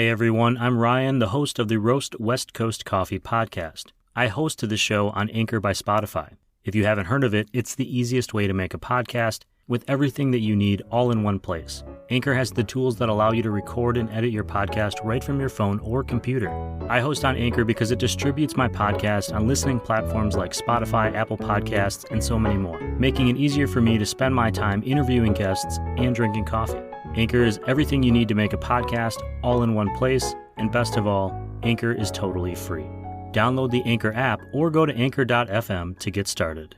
Hey everyone, I'm Ryan, the host of the Roast West Coast Coffee podcast. I host the show on Anchor by Spotify. If you haven't heard of it, it's the easiest way to make a podcast with everything that you need all in one place. Anchor has the tools that allow you to record and edit your podcast right from your phone or computer. I host on Anchor because it distributes my podcast on listening platforms like Spotify, Apple Podcasts, and so many more, making it easier for me to spend my time interviewing guests and drinking coffee. Anchor is everything you need to make a podcast all in one place, and best of all, Anchor is totally free. Download the Anchor app or go to Anchor.fm to get started.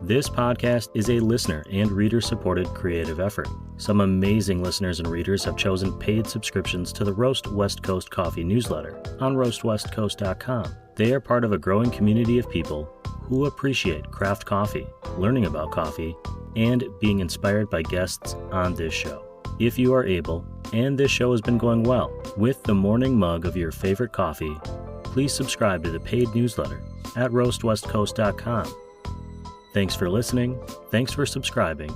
This podcast is a listener and reader-supported creative effort. Some amazing listeners and readers have chosen paid subscriptions to the Roast West Coast Coffee newsletter on roastwestcoast.com. They are part of a growing community of people who appreciate craft coffee, learning about coffee, and being inspired by guests on this show. If you are able, and this show has been going well, with the morning mug of your favorite coffee, please subscribe to the paid newsletter at roastwestcoast.com. Thanks for listening, thanks for subscribing,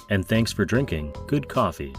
and thanks for drinking good coffee.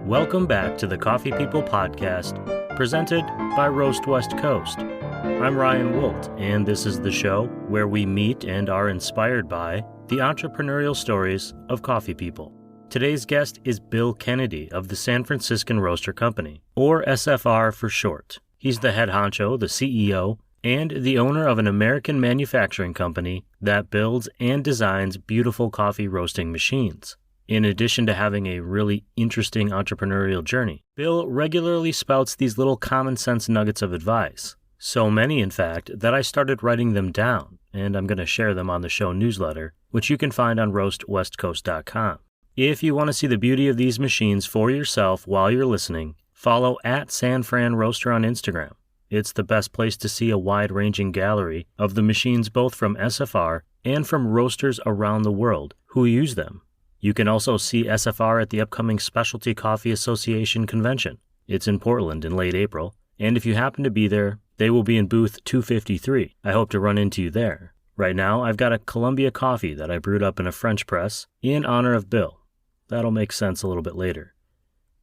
Welcome back to the Coffee People podcast, presented by Roast West Coast. I'm Ryan Wolt, and this is the show where we meet and are inspired by the entrepreneurial stories of coffee people. Today's guest is Bill Kennedy of the San Franciscan Roaster Company, or SFR for short. He's the head honcho, the CEO, and the owner of an American manufacturing company that builds and designs beautiful coffee roasting machines. In addition to having a really interesting entrepreneurial journey, Bill regularly spouts these little common sense nuggets of advice. So many, in fact, that I started writing them down, and I'm going to share them on the show newsletter, which you can find on roastwestcoast.com. If you want to see the beauty of these machines for yourself while you're listening, follow at San Fran Roaster on Instagram. It's the best place to see a wide-ranging gallery of the machines both from SFR and from roasters around the world who use them. You can also see SFR at the upcoming Specialty Coffee Association convention. It's in Portland in late April, and if you happen to be there, they will be in booth 253. I hope to run into you there. Right now, I've got a Columbia coffee that I brewed up in a French press in honor of Bill. That'll make sense a little bit later.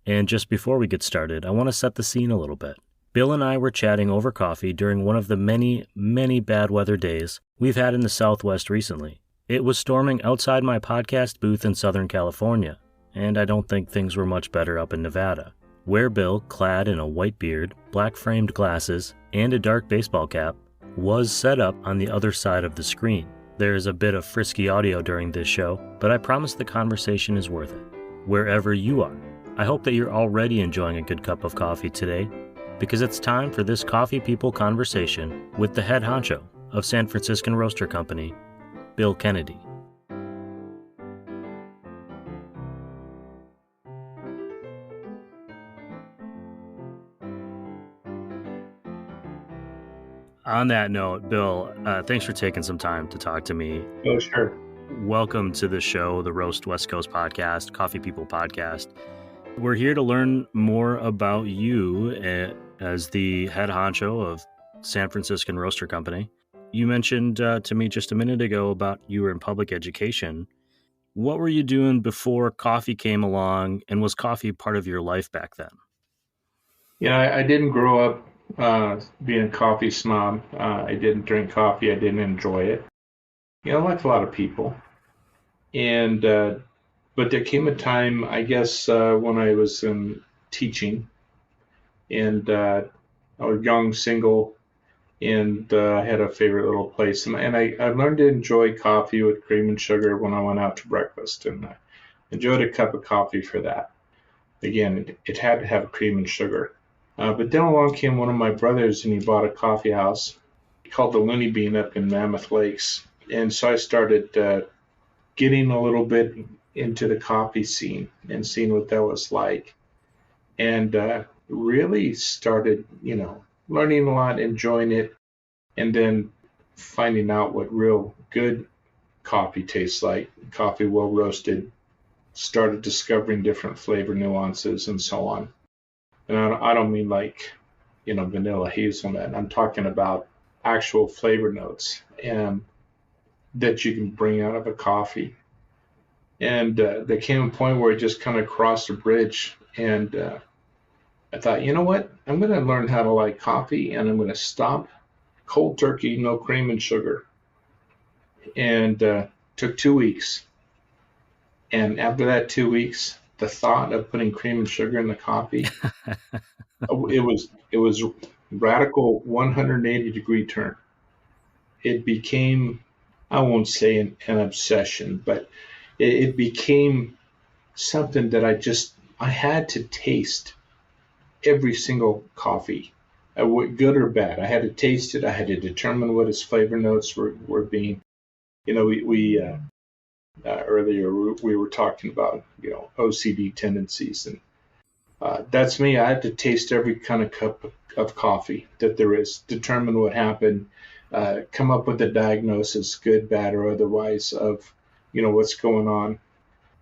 And just before we get started, I want to set the scene a little bit. Bill and I were chatting over coffee during one of the many, many bad weather days we've had in the Southwest recently. It was storming outside my podcast booth in Southern California, and I don't think things were much better up in Nevada, where Bill, clad in a white beard, black-framed glasses, and a dark baseball cap, was set up on the other side of the screen. There is a bit of frisky audio during this show, but I promise the conversation is worth it. Wherever you are, I hope that you're already enjoying a good cup of coffee today, because it's time for this Coffee People conversation with the head honcho of San Franciscan Roaster Company, Bill Kennedy. On that note, Bill, thanks for taking some time to talk to me. Oh, sure. Welcome to the show, the Roast West Coast podcast, Coffee People podcast. We're here to learn more about you as the head honcho of San Franciscan Roaster Company. You mentioned to me just a minute ago about you were in public education. What were you doing before coffee came along, and was coffee part of your life back then? Yeah, I didn't grow up being a coffee snob. I didn't drink coffee. I didn't enjoy it. Like a lot of people. And but there came a time, I guess, when I was teaching, and I was young, single, and I had a favorite little place. And I learned to enjoy coffee with cream and sugar when I went out to breakfast, and I enjoyed a cup of coffee for that. Again, it had to have cream and sugar. But then along came one of my brothers, and he bought a coffee house called the Looney Bean up in Mammoth Lakes. And so I started getting a little bit into the coffee scene and seeing what that was like. And really started, learning a lot, enjoying it. And then finding out what real good coffee tastes like, coffee well roasted, started discovering different flavor nuances and so on. And I don't mean like, vanilla hazelnut. I'm talking about actual flavor notes and that you can bring out of a coffee. And there came a point where I just kind of crossed a bridge, and I thought, you know what? I'm going to learn how to like coffee, and I'm going to stop cold turkey, no cream and sugar. And took 2 weeks. And after that 2 weeks, the thought of putting cream and sugar in the coffee, it was radical 180-degree turn. It became, I won't say an obsession, but it became something that I had to taste every single coffee, good or bad. I had to taste it. I had to determine what its flavor notes were being. We earlier we were talking about OCD tendencies, and that's me. I had to taste every kind of cup of coffee that there is, determine what happened, come up with a diagnosis, good, bad, or otherwise, of what's going on.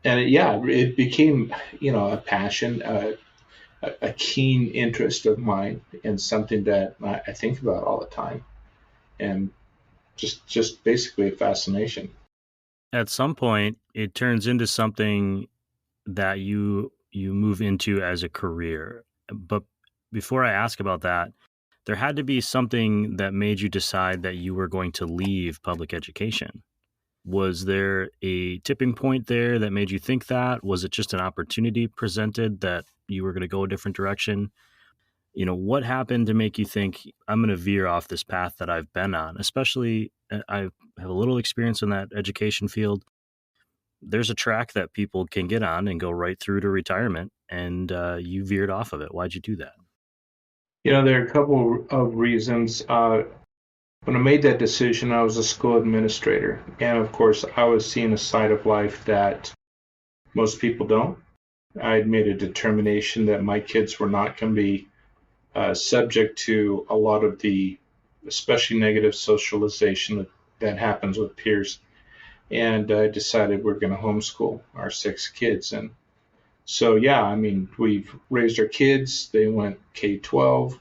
And it became a passion, a keen interest of mine, and something that I think about all the time, and just basically a fascination. At some point, it turns into something that you move into as a career. But before I ask about that, there had to be something that made you decide that you were going to leave public education. Was there a tipping point there that made you think that? Was it just an opportunity presented that you were going to go a different direction? What happened to make you think I'm going to veer off this path that I've been on? Especially, I have a little experience in that education field. There's a track that people can get on and go right through to retirement, and you veered off of it. Why'd you do that? There are a couple of reasons. When I made that decision, I was a school administrator, and of course, I was seeing a side of life that most people don't. I had made a determination that my kids were not going to be subject to a lot of the, especially negative socialization that happens with peers. And I decided we're going to homeschool our 6 kids. And so, we've raised our kids. They went K-12.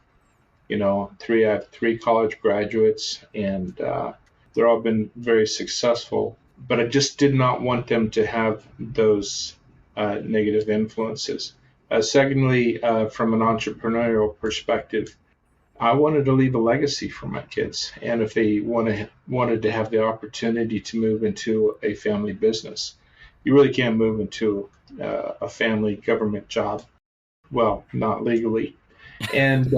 I have 3 college graduates, and they're all been very successful. But I just did not want them to have those negative influences. Secondly, from an entrepreneurial perspective, I wanted to leave a legacy for my kids, and if they wanted to have the opportunity to move into a family business, you really can't move into a family government job, well, not legally, and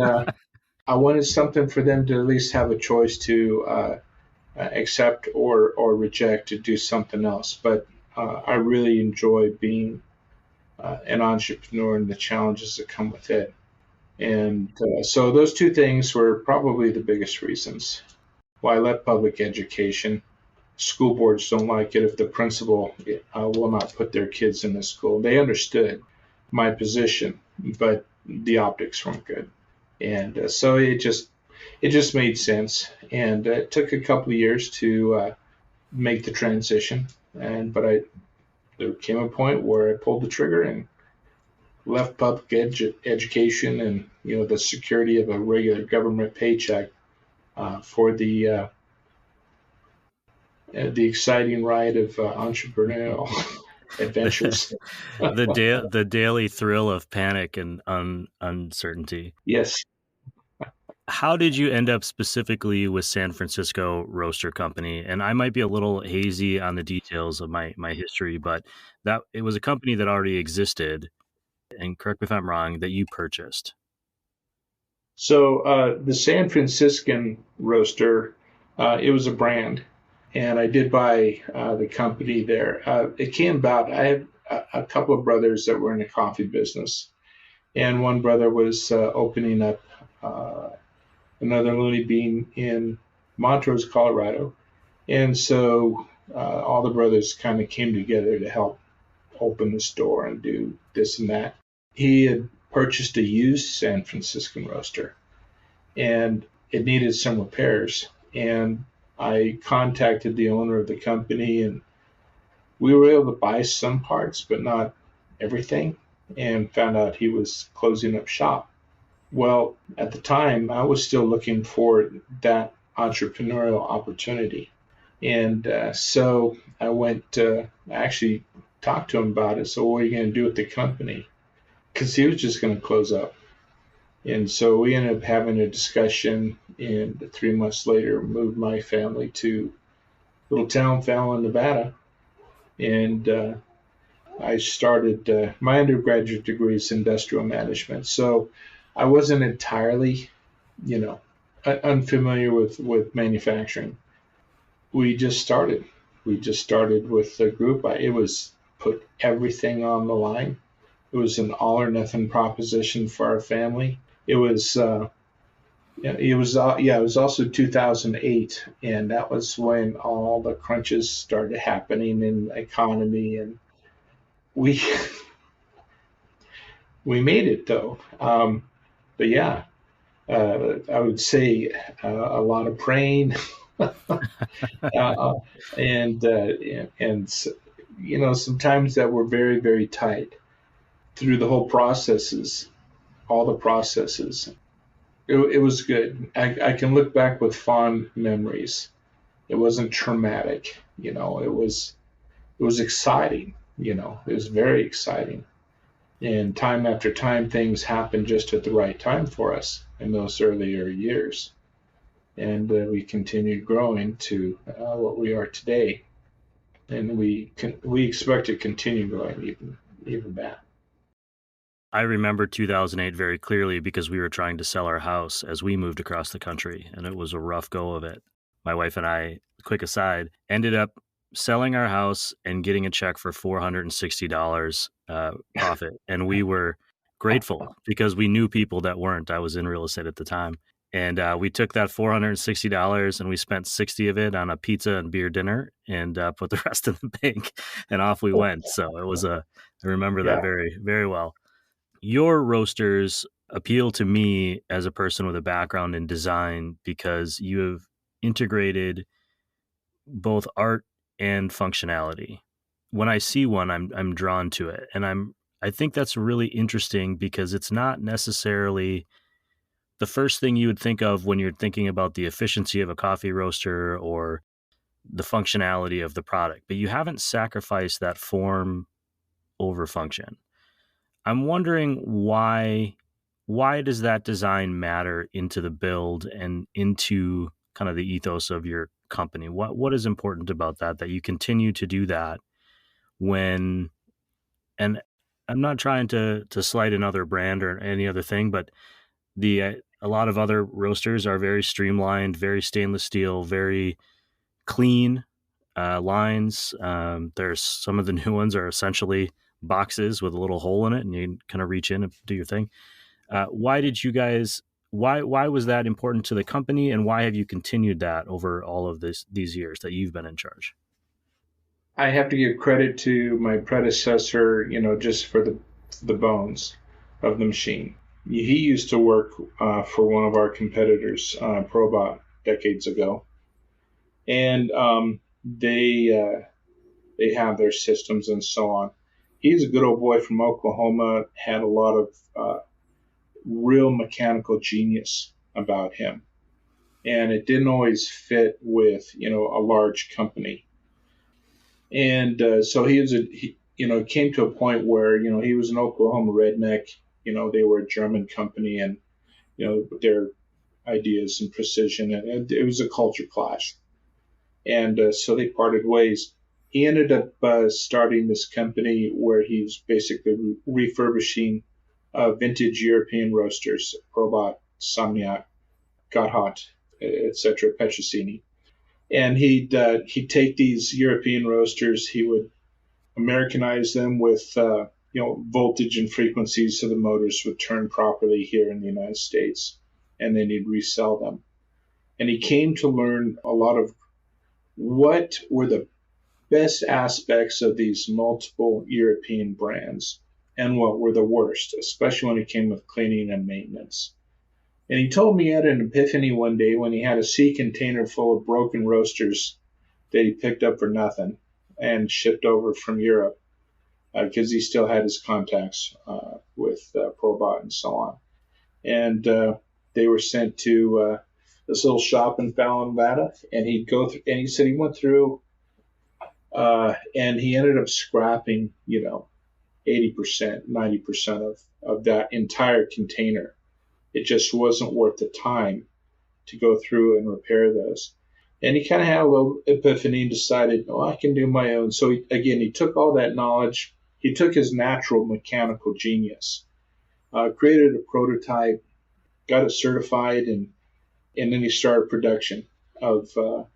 I wanted something for them to at least have a choice to accept or reject, to do something else. But I really enjoy being an entrepreneur and the challenges that come with it. And so those 2 things were probably the biggest reasons why I left public education. School boards don't like it if the principal will not put their kids in the school. They understood my position, but the optics weren't good. And so it just made sense. And it took a couple of years to make the transition. But there came a point where I pulled the trigger and left public education and the security of a regular government paycheck for the exciting ride of entrepreneurial adventures. The daily thrill of panic and uncertainty. Yes. How did you end up specifically with San Francisco Roaster Company? And I might be a little hazy on the details of my history, but that it was a company that already existed, and correct me if I'm wrong, that you purchased. So the San Franciscan Roaster, it was a brand, and I did buy the company there. It came about, I had a couple of brothers that were in the coffee business, and one brother was opening up another Looney Bean in Montrose, Colorado. And so all the brothers kind of came together to help open the store and do this and that. He had purchased a used San Franciscan roaster, and it needed some repairs. And I contacted the owner of the company, and we were able to buy some parts, but not everything, and found out he was closing up shop. Well, at the time, I was still looking for that entrepreneurial opportunity. And so I I actually talked to him about it. So, what are you going to do with the company? Because he was just going to close up. And so we ended up having a discussion, and 3 months later, moved my family to little town Fallon, Nevada. And I started my undergraduate degree is industrial management. So I wasn't entirely, you know, unfamiliar with manufacturing. We just started. We just started with the group. It was put everything on the line. It was an all or nothing proposition for our family. It was it was also 2008, and that was when all the crunches started happening in the economy, and we we made it though. But yeah, I would say a lot of praying, uh, and sometimes that were very very tight through the whole processes, all the processes. It was good. I can look back with fond memories. It wasn't traumatic, it was exciting. It was very exciting. And time after time, things happened just at the right time for us in those earlier years. And we continued growing to what we are today. And we expect to continue growing even that. I remember 2008 very clearly because we were trying to sell our house as we moved across the country, and it was a rough go of it. My wife and I, quick aside, ended up selling our house and getting a check for $460 profit. And we were grateful because we knew people that weren't. I was in real estate at the time. And we took that $460 and we spent 60 of it on a pizza and beer dinner and put the rest in the bank, and off we went. So it was I remember that Yeah. very, very well. Your roasters appeal to me as a person with a background in design because you have integrated both art and functionality. When I see one, I'm drawn to it, and I think that's really interesting because it's not necessarily the first thing you would think of when you're thinking about the efficiency of a coffee roaster or the functionality of the product, but you haven't sacrificed that form over function. I'm wondering why does that design matter into the build and into kind of the ethos of your company? What is important about that you continue to do that when, and I'm not trying to slight another brand or any other thing, but the a lot of other roasters are very streamlined, very stainless steel, very clean lines. There's some of the new ones are essentially boxes with a little hole in it, and you can kind of reach in and do your thing. Why did you guys? Why was that important to the company, and why have you continued that over all of these years that you've been in charge? I have to give credit to my predecessor, just for the bones of the machine. He used to work for one of our competitors, Probot, decades ago, and they have their systems and so on. He's a good old boy from Oklahoma, had a lot of real mechanical genius about him, and it didn't always fit with a large company. And so came to a point where he was an Oklahoma redneck. They were a German company, and their ideas and precision, and it was a culture clash. And so they parted ways. He ended up starting this company where he's basically refurbishing vintage European roasters, Robot, Somniac, Gotthard, etc., Petrosini. And he'd take these European roasters, he would Americanize them with voltage and frequencies so the motors would turn properly here in the United States, and then he'd resell them. And he came to learn a lot of what were the best aspects of these multiple European brands and what were the worst, especially when it came with cleaning and maintenance. And he told me he had an epiphany one day when he had a sea container full of broken roasters that he picked up for nothing and shipped over from Europe because he still had his contacts with Probot and so on. And they were sent to this little shop in Fallon, Nevada, and he'd go through. And he said he went through, and he ended up scrapping, 80%, 90% of that entire container. It just wasn't worth the time to go through and repair those. And he kind of had a little epiphany and decided, oh, I can do my own. So he took all that knowledge. He took his natural mechanical genius, created a prototype, got it certified, and then he started production of a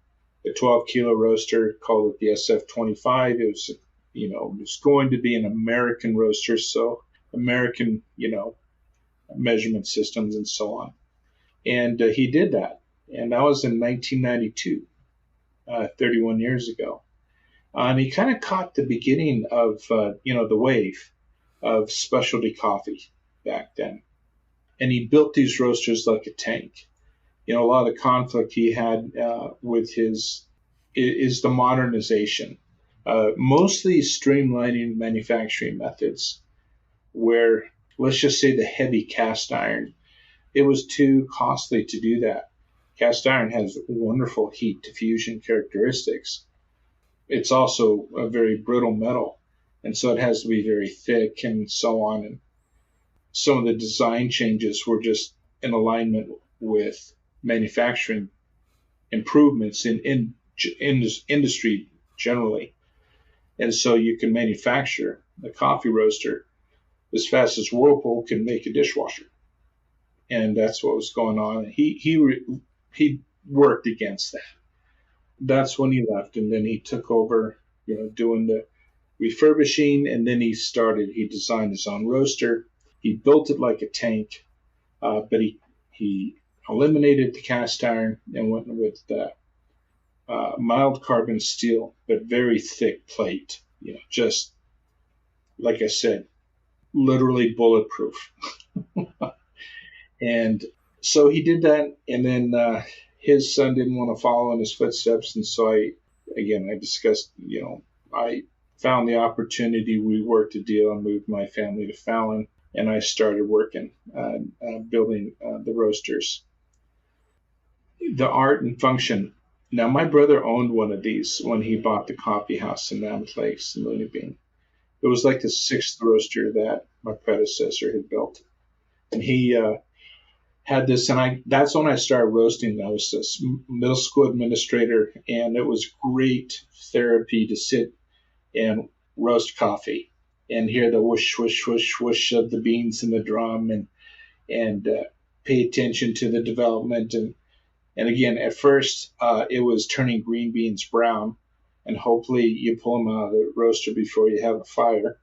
12-kilo roaster, called it the SF25. It was going to be an American roaster, so American, measurement systems and so on. And he did that. And that was in 1992, 31 years ago. And he kind of caught the beginning of, the wave of specialty coffee back then. And he built these roasters like a tank. A lot of the conflict he had with his is the modernization, mostly streamlining manufacturing methods, where, let's just say, the heavy cast iron, it was too costly to do that. Cast iron has wonderful heat diffusion characteristics. It's also a very brittle metal, and so it has to be very thick and so on. And some of the design changes were just in alignment with manufacturing improvements in industry generally. And so you can manufacture a coffee roaster as fast as Whirlpool can make a dishwasher. And that's what was going on. He worked against that. That's when he left, and then he took over, doing the refurbishing, and then he designed his own roaster. He built it like a tank, but he eliminated the cast iron and went with mild carbon steel, but very thick plate. Just like I said, literally bulletproof. And so he did that, and then his son didn't want to follow in his footsteps, and so I discussed, I found the opportunity, we worked a deal, and moved my family to Fallon, and I started working, building the roasters. The art and function. Now, my brother owned one of these when he bought the coffee house in Mammoth Lakes in Looney Bean. It was like the sixth roaster that my predecessor had built. And he had this, and that's when I started roasting. I was a middle school administrator, and it was great therapy to sit and roast coffee and hear the whoosh, whoosh, whoosh, whoosh of the beans in the drum, and pay attention to the development. And again, at first, it was turning green beans brown, and hopefully you pull them out of the roaster before you have a fire.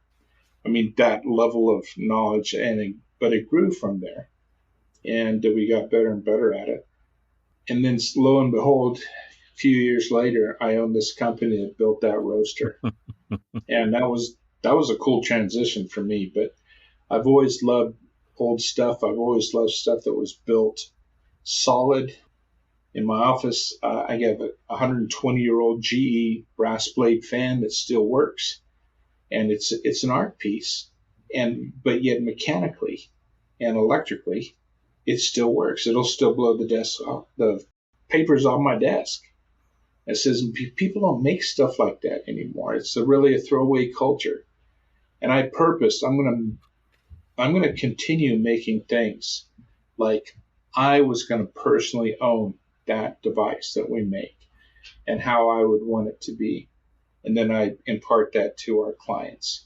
I mean, that level of knowledge, but it grew from there, and we got better and better at it. And then, lo and behold, a few years later, I owned this company that built that roaster, and that was a cool transition for me. But I've always loved old stuff. I've always loved stuff that was built solid. In my office, I have a 120-year-old GE brass blade fan that still works, and it's an art piece, but yet mechanically and electrically, it still works. It'll still blow the papers off my desk. It says people don't make stuff like that anymore. It's really a throwaway culture, and I purposed I'm gonna continue making things like I was gonna personally own that device that we make and how I would want it to be. And then I impart that to our clients.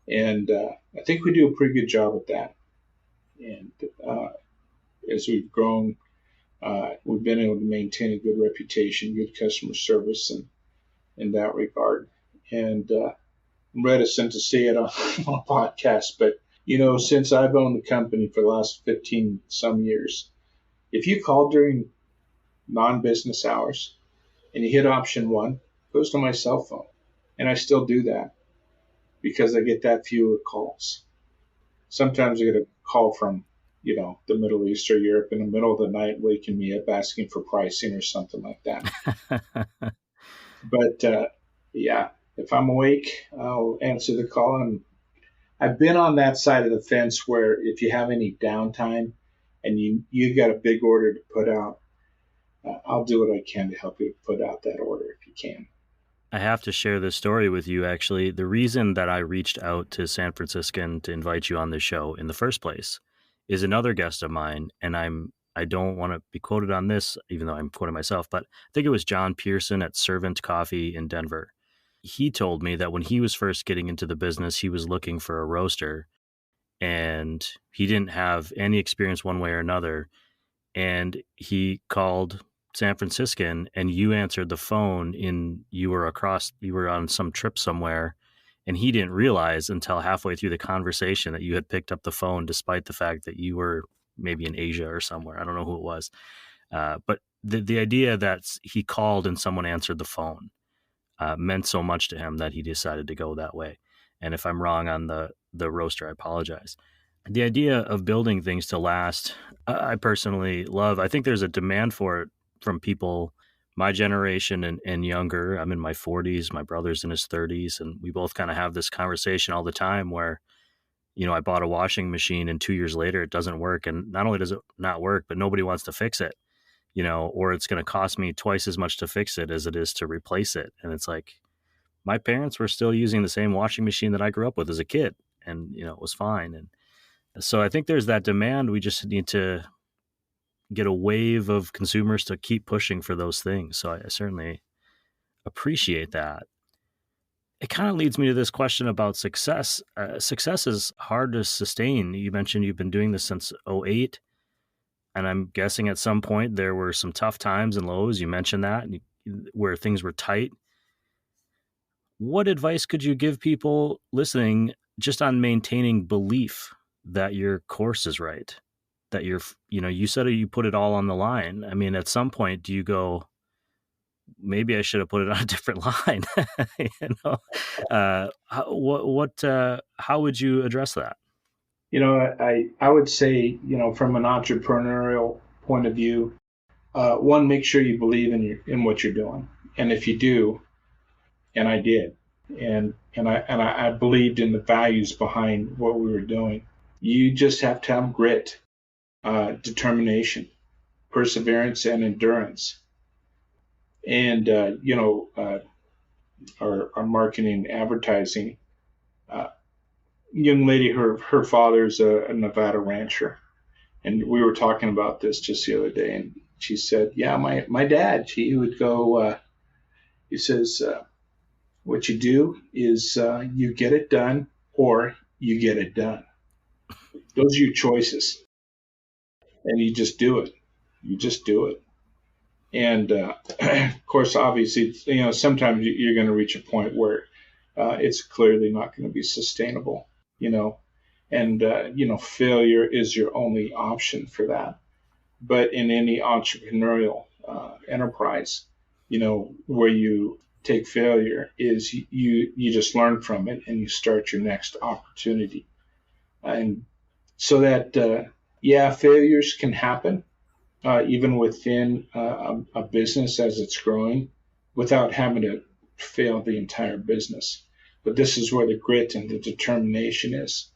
And I think we do a pretty good job at that. And as we've grown, we've been able to maintain a good reputation, good customer service in that regard. And I'm reticent to say it on a podcast, but, since I've owned the company for the last 15 some years, if you call during non-business hours and you hit option 1, it goes to my cell phone. And I still do that because I get that few calls. Sometimes I get a call from the Middle East or Europe in the middle of the night, waking me up asking for pricing or something like that. But yeah, if I'm awake, I'll answer the call. And I've been on that side of the fence where if you have any downtime and you got a big order to put out, I'll do what I can to help you put out that order if you can. I have to share this story with you, actually. The reason that I reached out to San Franciscan to invite you on the show in the first place is another guest of mine, and I don't want to be quoted on this, even though I'm quoting myself, but I think it was John Pearson at Servant Coffee in Denver. He told me that when he was first getting into the business, he was looking for a roaster, and he didn't have any experience one way or another. And he called San Franciscan, and you answered the phone you were on some trip somewhere, and he didn't realize until halfway through the conversation that you had picked up the phone, despite the fact that you were maybe in Asia or somewhere. I don't know who it was. But the idea that he called and someone answered the phone meant so much to him that he decided to go that way. And if I'm wrong on the roaster, I apologize. The idea of building things to last, I personally love. I think there's a demand for it from people my generation and younger. I'm in my 40s, my brother's in his 30s, and we both kind of have this conversation all the time where, I bought a washing machine and 2 years later it doesn't work. And not only does it not work, but nobody wants to fix it, or it's going to cost me twice as much to fix it as it is to replace it. And it's like, my parents were still using the same washing machine that I grew up with as a kid, and, it was fine. And so I think there's that demand. We just need to get a wave of consumers to keep pushing for those things. So I certainly appreciate that. It kind of leads me to this question about success. Success is hard to sustain. You mentioned you've been doing this since '08, and I'm guessing at some point there were some tough times and lows. You mentioned that, where things were tight. What advice could you give people listening just on maintaining belief that your course is right? That you said you put it all on the line. I mean, at some point, do you go, maybe I should have put it on a different line? How would you address that? I would say, from an entrepreneurial point of view, one, make sure you believe in what you're doing. And if you do, and I did, and I believed in the values behind what we were doing, you just have to have grit, determination, perseverance, and endurance. And our marketing, advertising, young lady, her father's a Nevada rancher, and we were talking about this just the other day, and she said, "Yeah, my dad, he would go. He says, what you do is you get it done, or you get it done. Those are your choices, and you just do it. You just do it." And of course, obviously, sometimes you're going to reach a point where it's clearly not going to be sustainable, and failure is your only option for that. But in any entrepreneurial enterprise, where you take failure is you just learn from it and you start your next opportunity. And so that, failures can happen even within a business as it's growing without having to fail the entire business. But this is where the grit and the determination is,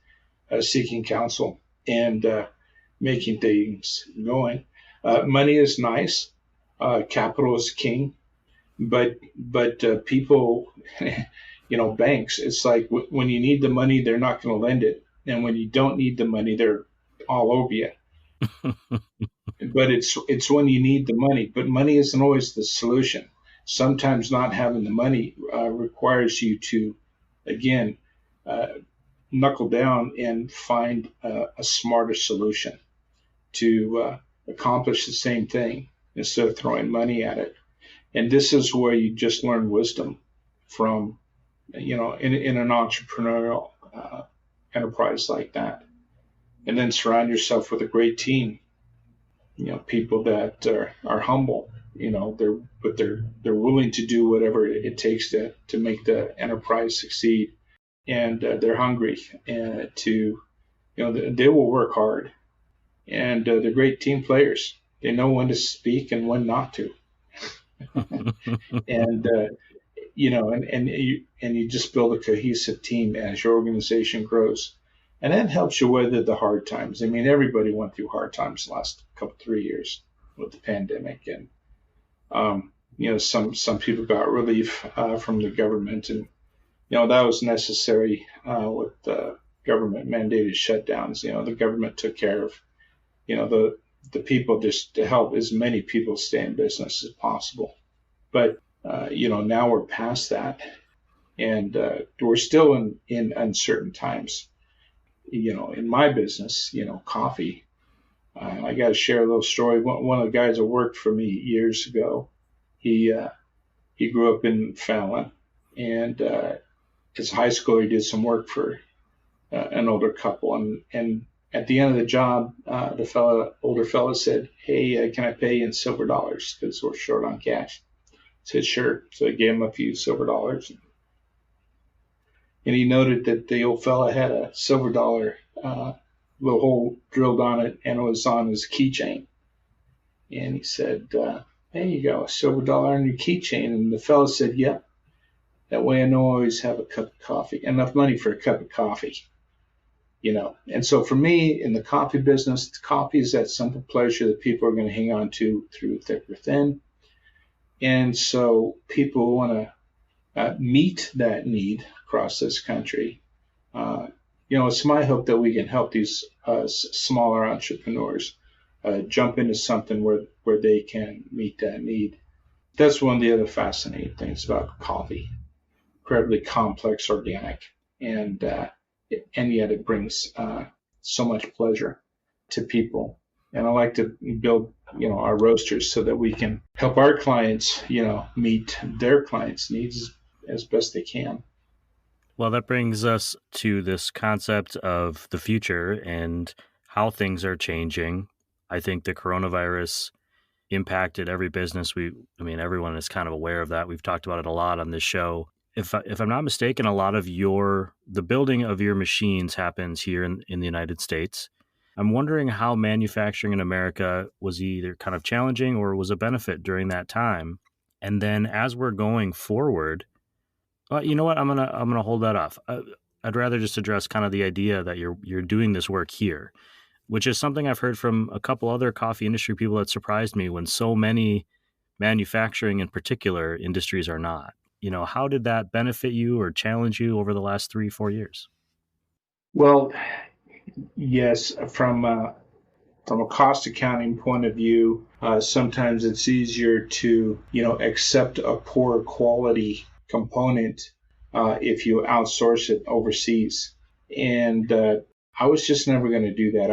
seeking counsel and making things going. Money is nice. Capital is king. But people, banks, it's like when you need the money, they're not going to lend it. And when you don't need the money, they're all over you. But it's when you need the money. But money isn't always the solution. Sometimes not having the money requires you to, again, knuckle down and find a smarter solution to accomplish the same thing instead of throwing money at it. And this is where you just learn wisdom from, in an entrepreneurial enterprise like that. And then surround yourself with a great team, people that are humble, they're willing to do whatever it takes to make the enterprise succeed. And they're hungry and they will work hard. and they're great team players. They know when to speak and when not to. And you just build a cohesive team as your organization grows, and that helps you weather the hard times. I mean, everybody went through hard times the last couple 3 years with the pandemic, and some people got relief from the government, and that was necessary with the government mandated shutdowns. The government took care of the people just to help as many people stay in business as possible. But now we're past that, and we're still in uncertain times. In my business, coffee. I got to share a little story. One of the guys that worked for me years ago, he grew up in Fallon, and as a high schooler, he did some work for an older couple, and at the end of the job, the older fella said, "Hey, can I pay you in silver dollars? Because we're short on cash." I said, "Sure." So I gave him a few silver dollars, and he noted that the old fella had a silver dollar little hole drilled on it, and it was on his keychain. And he said, "There you go, a silver dollar on your keychain." And the fella said, "Yep. That way I know I always have a cup of coffee, enough money for a cup of coffee." And so for me in the coffee business, coffee is that simple pleasure that people are going to hang on to through thick or thin. And so people want to meet that need across this country. It's my hope that we can help these smaller entrepreneurs jump into something where they can meet that need. That's one of the other fascinating things about coffee. Incredibly complex, organic, and yet it brings so much pleasure to people. And I like to build, our roasters so that we can help our clients, meet their clients' needs as best they can. Well, that brings us to this concept of the future and how things are changing. I think the coronavirus impacted every business. Everyone is kind of aware of that. We've talked about it a lot on this show. If I'm not mistaken, a lot of the building of your machines happens here in the United States. I'm wondering how manufacturing in America was either kind of challenging or was a benefit during that time. And then as we're going forward, you know what? I'm gonna hold that off. I'd rather just address kind of the idea that you're doing this work here, which is something I've heard from a couple other coffee industry people that surprised me when so many manufacturing in particular industries are not. How did that benefit you or challenge you over the last 3-4 years? Well, yes, from a cost accounting point of view, sometimes it's easier to, accept a poor quality component if you outsource it overseas. And I was just never going to do that.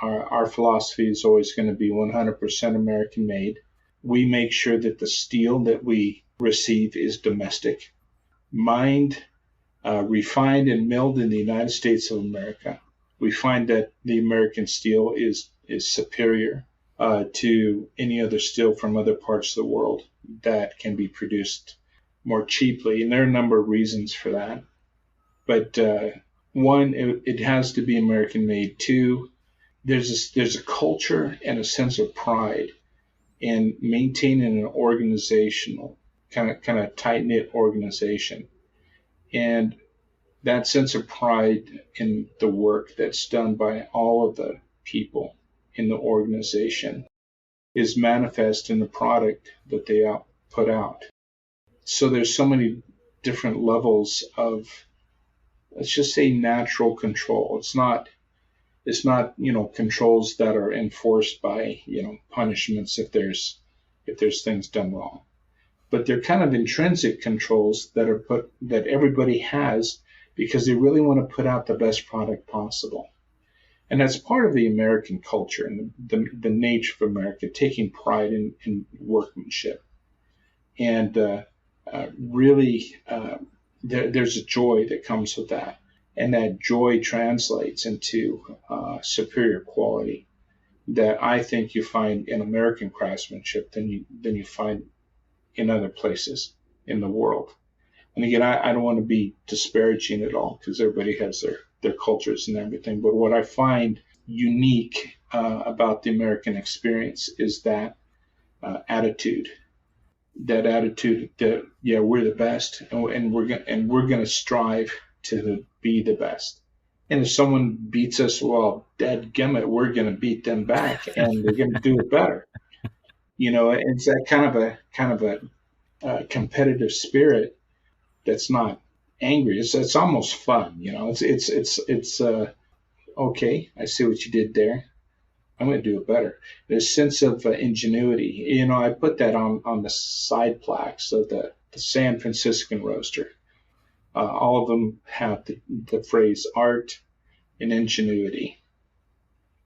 Our philosophy is always going to be 100% American made. We make sure that the steel that we receive is domestic, mined, refined, and milled in the United States of America. We find that the American steel is superior to any other steel from other parts of the world that can be produced more cheaply. And there are a number of reasons for that. But one, it has to be American made. Two, there's a culture and a sense of pride in maintaining an organizational kind of tight-knit organization. And that sense of pride in the work that's done by all of the people in the organization is manifest in the product that they put out. So there's so many different levels of, let's just say, natural control. It's not controls that are enforced by punishments if there's things done wrong, but they're kind of intrinsic controls that everybody has because they really want to put out the best product possible. And that's part of the American culture and the nature of America, taking pride in workmanship. And really, there's a joy that comes with that. And that joy translates into superior quality that I think you find in American craftsmanship than you find in other places in the world. And again, I don't want to be disparaging at all because everybody has their cultures and everything. But what I find unique about the American experience is that attitude. That attitude that yeah, we're the best, and we're gonna strive to be the best. And if someone beats us, well, dadgummit, we're gonna beat them back, and we're gonna do it better. It's that kind of a competitive spirit that's not angry. It's almost fun. It's okay. I see what you did there. I'm going to do it better. There's a sense of ingenuity. I put that on the side plaques of the San Franciscan roaster. All of them have the phrase art and ingenuity.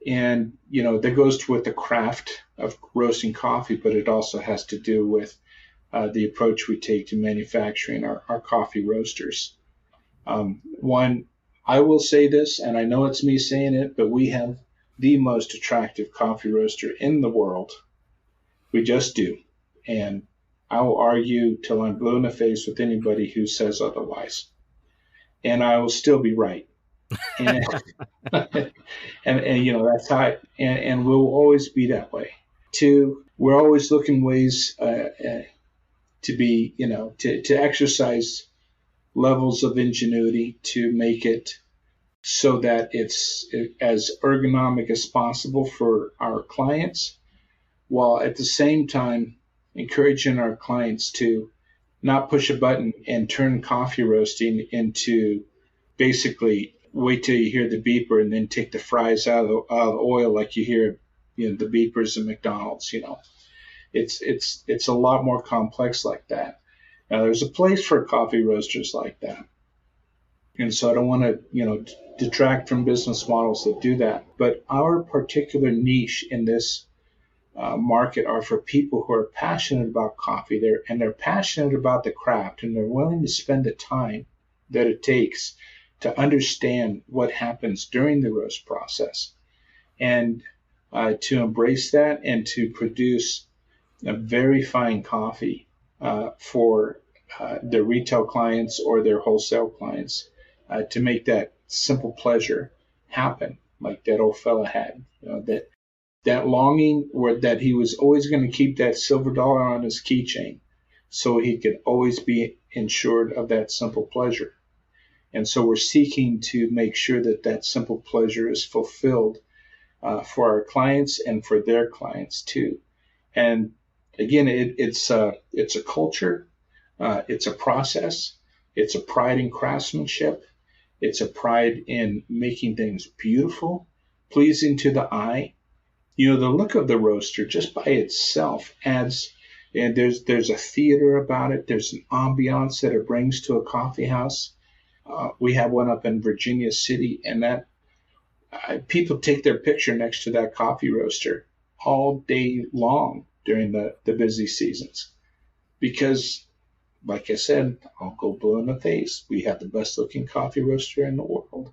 And, that goes with the craft of roasting coffee, but it also has to do with the approach we take to manufacturing our coffee roasters. One, I will say this, and I know it's me saying it, but we have the most attractive coffee roaster in the world. We just do. And I will argue till I'm blue in the face with anybody who says otherwise. And I will still be right. And that's how and we'll always be that way. Two, we're always looking ways to be, to exercise levels of ingenuity to make it so that it's as ergonomic as possible for our clients, while at the same time encouraging our clients to not push a button and turn coffee roasting into basically wait till you hear the beeper and then take the fries out of the oil like you hear the beepers at McDonald's. It's a lot more complex like that. Now there's a place for coffee roasters like that. And so I don't want to, detract from business models that do that. But our particular niche in this market are for people who are passionate about coffee. They're passionate about the craft, and they're willing to spend the time that it takes to understand what happens during the roast process, and to embrace that and to produce a very fine coffee for their retail clients or their wholesale clients, to make that simple pleasure happen, like that old fella had. That longing, or that he was always going to keep that silver dollar on his keychain, so he could always be ensured of that simple pleasure. And so we're seeking to make sure that that simple pleasure is fulfilled for our clients and for their clients too. And again, it's a culture, it's a process, it's a pride in craftsmanship, it's a pride in making things beautiful, pleasing to the eye. The look of the roaster just by itself adds, and there's a theater about it. There's an ambiance that it brings to a coffee house. We have one up in Virginia City, and that people take their picture next to that coffee roaster all day long during the busy seasons, because, like I said, I'll go blue in the face. We have the best looking coffee roaster in the world.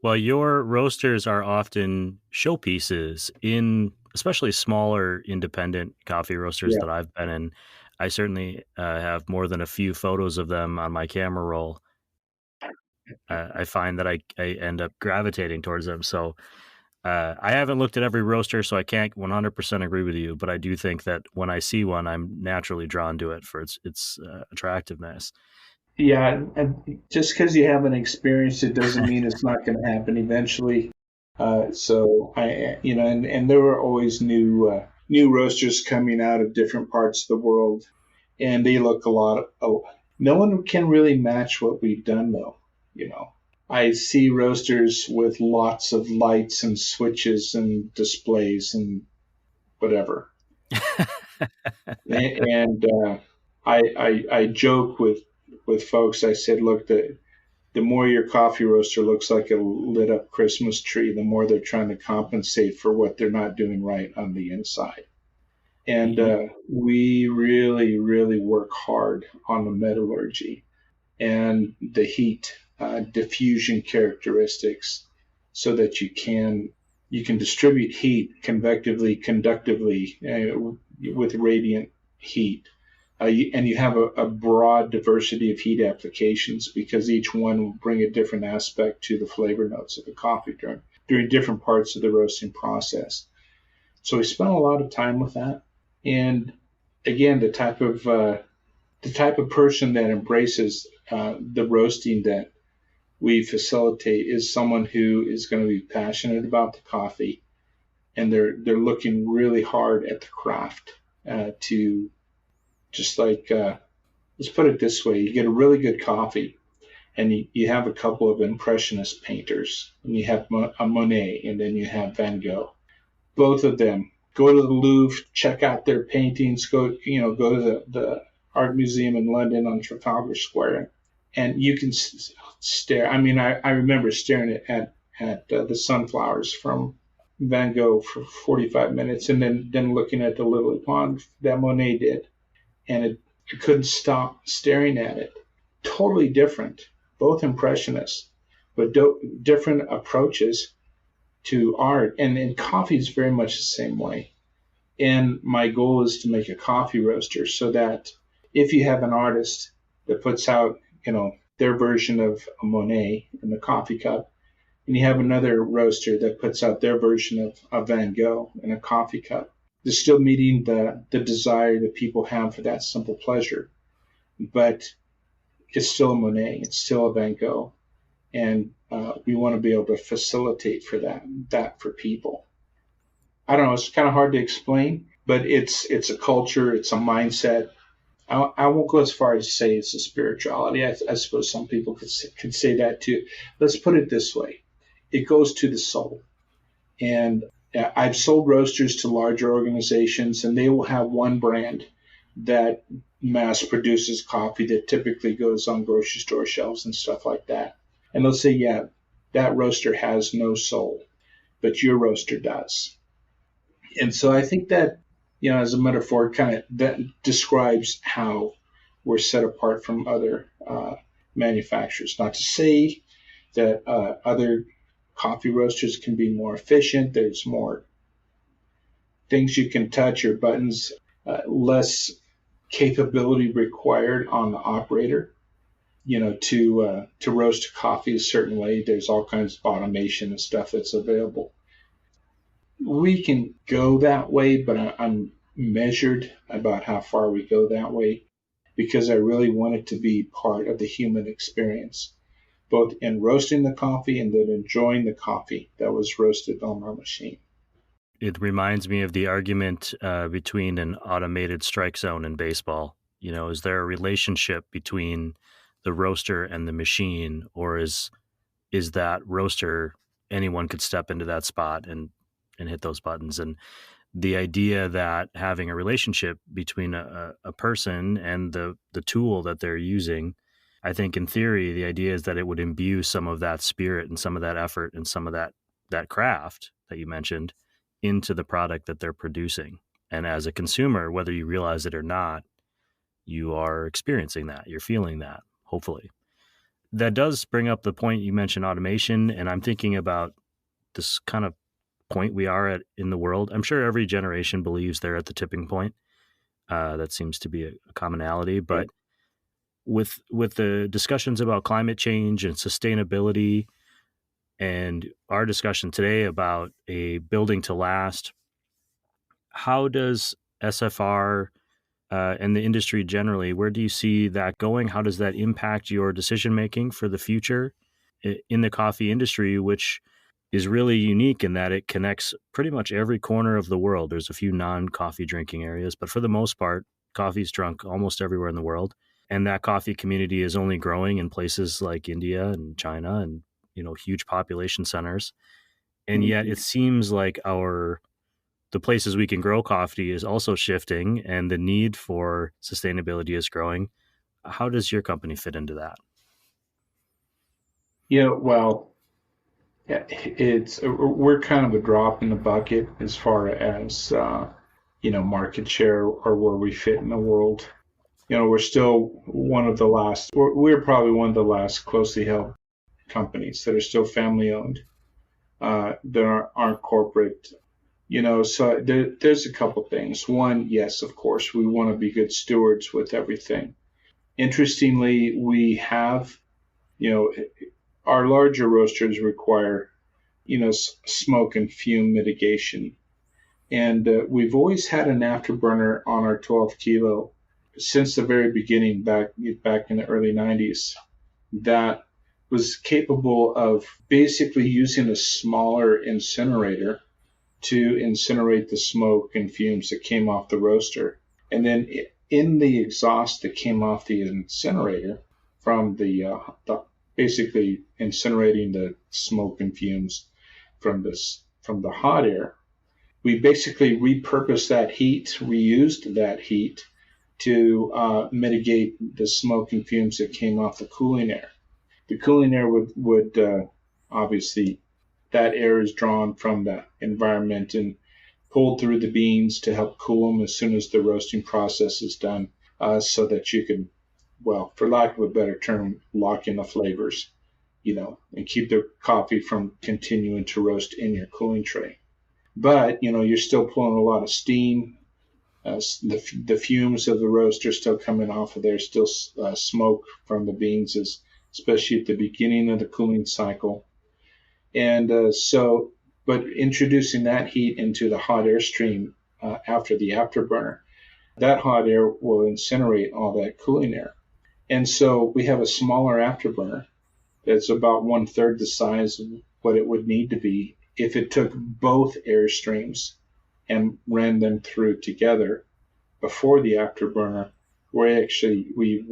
Well, your roasters are often showpieces in especially smaller independent coffee roasters that I've been in. I certainly have more than a few photos of them on my camera roll. I find that I end up gravitating towards them. So I haven't looked at every roaster, so I can't 100% agree with you. But I do think that when I see one, I'm naturally drawn to it for its attractiveness. Yeah, and just because you haven't experienced it doesn't mean it's not going to happen eventually. So and there are always new roasters coming out of different parts of the world, and they look a lot. No one can really match what we've done, though. I see roasters with lots of lights and switches and displays and whatever, and I joke with folks. I said, look, the more your coffee roaster looks like a lit up Christmas tree, the more they're trying to compensate for what they're not doing right on the inside. And we really, really work hard on the metallurgy and the heat diffusion characteristics, so that you can distribute heat convectively, conductively, with radiant heat. And you have a broad diversity of heat applications, because each one will bring a different aspect to the flavor notes of the coffee during different parts of the roasting process. So we spent a lot of time with that. And again, the type of person that embraces the roasting that we facilitate is someone who is going to be passionate about the coffee, and they're looking really hard at the craft to just like let's put it this way: you get a really good coffee, and you have a couple of impressionist painters, and you have a Monet, and then you have Van Gogh. Both of them go to the Louvre, check out their paintings, go to the art museum in London on Trafalgar Square, and you can stare. I mean, I remember staring at the sunflowers from Van Gogh for 45 minutes, and then looking at the lily pond that Monet did, and I couldn't stop staring at it. Totally different, both impressionists, but different approaches to art. And coffee is very much the same way. And my goal is to make a coffee roaster so that if you have an artist that puts out, their version of a Monet in the coffee cup, and you have another roaster that puts out their version of Van Gogh in a coffee cup, they're still meeting the desire that people have for that simple pleasure. But it's still a Monet, it's still a Van Gogh. And we want to be able to facilitate for that for people. I don't know, it's kind of hard to explain, but it's a culture, it's a mindset. I won't go as far as to say it's a spirituality. I suppose some people could say that too. Let's put it this way. It goes to the soul. And I've sold roasters to larger organizations, and they will have one brand that mass produces coffee that typically goes on grocery store shelves and stuff like that. And they'll say, yeah, that roaster has no soul, but your roaster does. And so I think that, as a metaphor, kind of that describes how we're set apart from other manufacturers. Not to say that other coffee roasters can be more efficient. There's more things you can touch or buttons, less capability required on the operator. To roast coffee a certain way. There's all kinds of automation and stuff that's available. We can go that way, but I'm measured about how far we go that way, because I really want it to be part of the human experience, both in roasting the coffee and then enjoying the coffee that was roasted on our machine. It reminds me of the argument between an automated strike zone in baseball. Is there a relationship between the roaster and the machine, or is that roaster, anyone could step into that spot and hit those buttons? And the idea that having a relationship between a person and the tool that they're using, I think in theory, the idea is that it would imbue some of that spirit and some of that effort and some of that craft that you mentioned into the product that they're producing. And as a consumer, whether you realize it or not, you are experiencing that, you're feeling that, hopefully. That does bring up the point you mentioned, automation, and I'm thinking about this kind of point we are at in the world. I'm sure every generation believes they're at the tipping point. That seems to be a commonality, but with the discussions about climate change and sustainability, and our discussion today about a building to last, how does SFR and the industry generally, where do you see that going? How does that impact your decision making for the future in the coffee industry, which is really unique in that it connects pretty much every corner of the world? There's a few non-coffee drinking areas, but for the most part, coffee is drunk almost everywhere in the world. And that coffee community is only growing in places like India and China and, huge population centers. And yet it seems like the places we can grow coffee is also shifting, and the need for sustainability is growing. How does your company fit into that? Well, we're kind of a drop in the bucket as far as market share or where we fit in the world. We're still we're probably one of the last closely held companies that are still family owned, that aren't corporate. So there's a couple things. One, yes, of course, we want to be good stewards with everything. Interestingly, we have, our larger roasters require, smoke and fume mitigation. And we've always had an afterburner on our 12 kilo since the very beginning, back in the early 90s, that was capable of basically using a smaller incinerator to incinerate the smoke and fumes that came off the roaster. And then in the exhaust that came off the incinerator from the basically incinerating the smoke and fumes from the hot air, we basically repurposed that heat, reused that heat to mitigate the smoke and fumes that came off the cooling air. The cooling air would obviously, that air is drawn from the environment and pulled through the beans to help cool them as soon as the roasting process is done, so that you can, well, for lack of a better term, lock in the flavors, and keep the coffee from continuing to roast in your cooling tray. But, you're still pulling a lot of steam. The fumes of the roast are still coming off of there, still smoke from the beans, especially at the beginning of the cooling cycle. And but introducing that heat into the hot air stream after the afterburner, that hot air will incinerate all that cooling air. And so we have a smaller afterburner that's about 1/3 the size of what it would need to be if it took both air streams and ran them through together before the afterburner, where we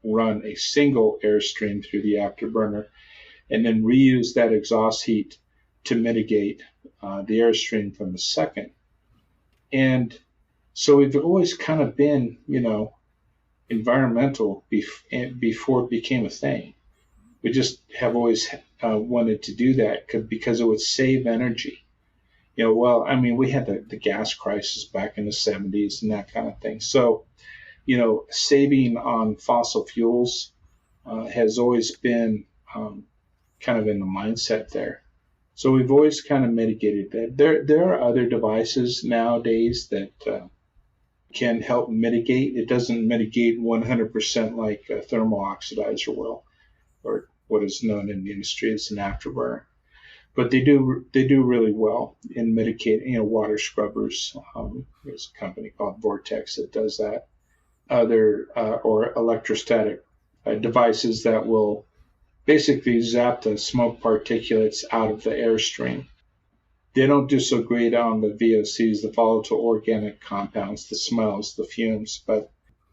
run a single air stream through the afterburner and then reuse that exhaust heat to mitigate the airstream from the second. And so we've always kind of been, environmental before it became a thing. We just have always wanted to do that because it would save energy. We had the gas crisis back in the 70s and that kind of thing. So, saving on fossil fuels has always been kind of in the mindset there. So we've always kind of mitigated that. There are other devices nowadays that can help mitigate. It doesn't mitigate 100% like a thermal oxidizer will, or what is known in the industry as an afterburner. But they do really well in mitigating, water scrubbers. There's a company called Vortex that does that. Other or electrostatic devices that will basically zap the smoke particulates out of the airstream. They don't do so great on the VOCs, the volatile organic compounds, the smells, the fumes. But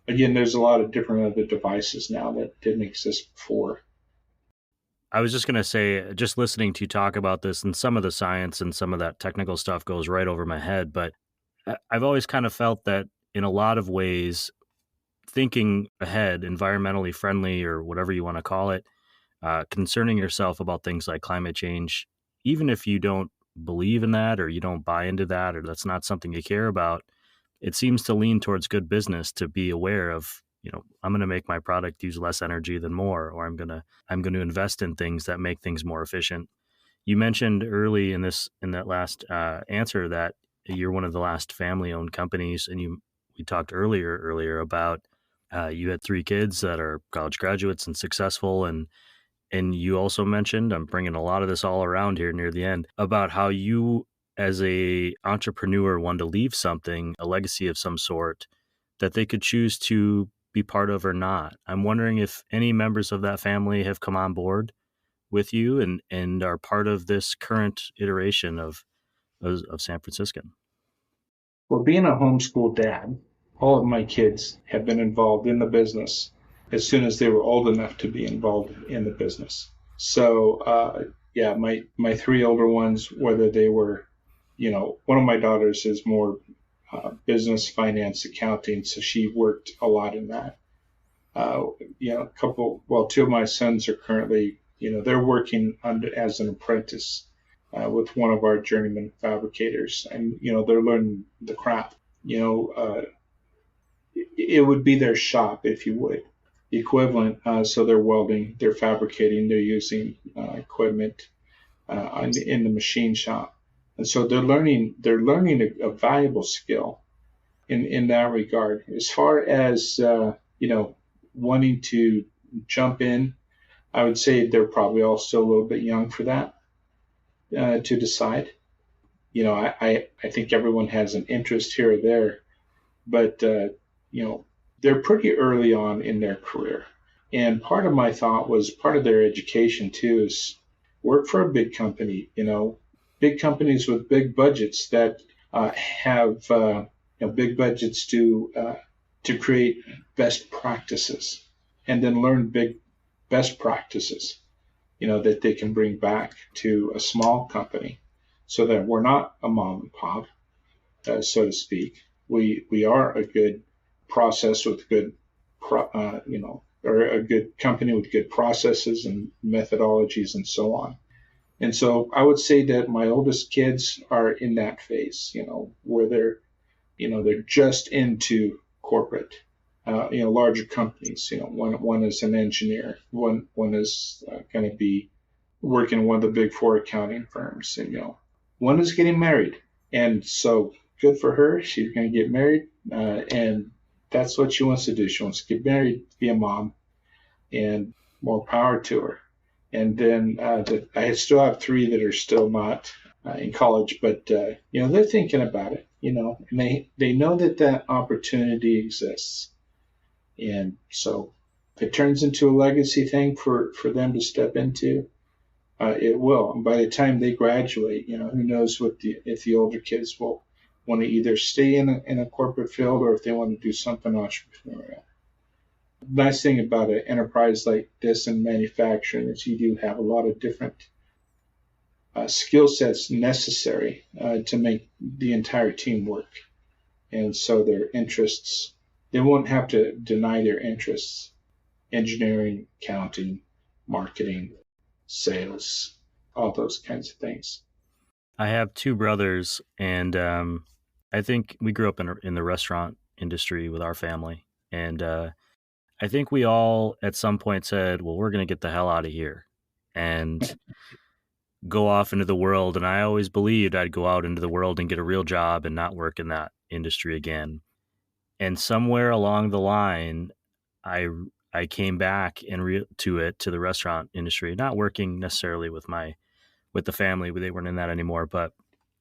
again, there's a lot of different other devices now that didn't exist before. I was just going to say, just listening to you talk about this, and some of the science and some of that technical stuff goes right over my head. But I've always kind of felt that in a lot of ways, thinking ahead, environmentally friendly or whatever you want to call it, concerning yourself about things like climate change, even if you don't believe in that or you don't buy into that or that's not something you care about, it seems to lean towards good business to be aware of, I'm going to make my product use less energy than more, or I'm going to invest in things that make things more efficient. You mentioned early in that last answer that you're one of the last family-owned companies, and we talked earlier about you had 3 kids that are college graduates and successful, and you also mentioned, I'm bringing a lot of this all around here near the end, about how you as a entrepreneur wanted to leave something, a legacy of some sort that they could choose to be part of or not. I'm wondering if any members of that family have come on board with you and are part of this current iteration of San Franciscan. Well, being a homeschool dad, all of my kids have been involved in the business as soon as they were old enough to be involved in the business. So, my 3 older ones, whether they were, one of my daughters is more business, finance, accounting, so she worked a lot in that. 2 of my sons are currently, they're working as an apprentice with one of our journeyman fabricators, and they're learning the craft. It would be their shop, if you would, equivalent. So they're welding, they're fabricating, they're using equipment in the machine shop, and so they're learning a valuable skill in that regard. As far as wanting to jump in, I would say they're probably all still a little bit young for that. to decide. I think everyone has an interest here or there, but they're pretty early on in their career. And part of my thought was part of their education too is work for a big company, big companies with big budgets that have big budgets to create best practices, and then learn big best practices, that they can bring back to a small company, so that we're not a mom and pop, so to speak. We are a good process with good, or a good company with good processes and methodologies and so on. And so I would say that my oldest kids are in that phase, where they're just into corporate, larger companies. One is an engineer, one is going to be working in one of the big four accounting firms, and one is getting married. And so good for her. She's going to get married, and that's what she wants to do. She wants to get married, be a mom, and more power to her. And then I still have three that are still not in college, but they're thinking about it, and they know that opportunity exists. And so if it turns into a legacy thing for them to step into, it will. And by the time they graduate, who knows if the older kids will want to either stay in a corporate field, or if they want to do something entrepreneurial. Nice thing about an enterprise like this in manufacturing is you do have a lot of different skill sets necessary to make the entire team work. And so their interests, they won't have to deny their interests: engineering, accounting, marketing, sales, all those kinds of things. I have two brothers, and I think we grew up in the restaurant industry with our family. And I think we all at some point said, well, we're going to get the hell out of here and go off into the world. And I always believed I'd go out into the world and get a real job and not work in that industry again. And somewhere along the line, I came back to the restaurant industry, not working necessarily with the family. They weren't in that anymore, but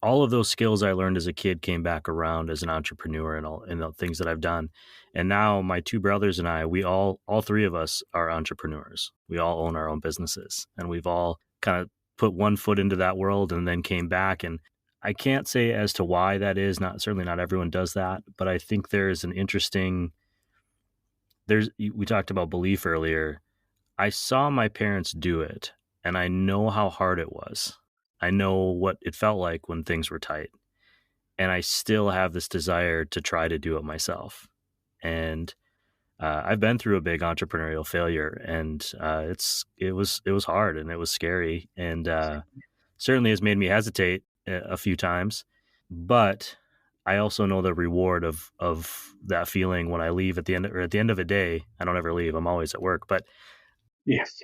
all of those skills I learned as a kid came back around as an entrepreneur, and the things that I've done. And now my two brothers and I, we all three of us are entrepreneurs. We all own our own businesses, and we've all kind of put one foot into that world and then came back. And I can't say as to why that is. Certainly not everyone does that, but I think there's an interesting, we talked about belief earlier. I saw my parents do it, and I know how hard it was. I know what it felt like when things were tight. And I still have this desire to try to do it myself. And I've been through a big entrepreneurial failure, and it was hard, and it was scary, and certainly has made me hesitate a few times. But I also know the reward of that feeling when I leave at the end of a day. I don't ever leave; I'm always at work. But yes,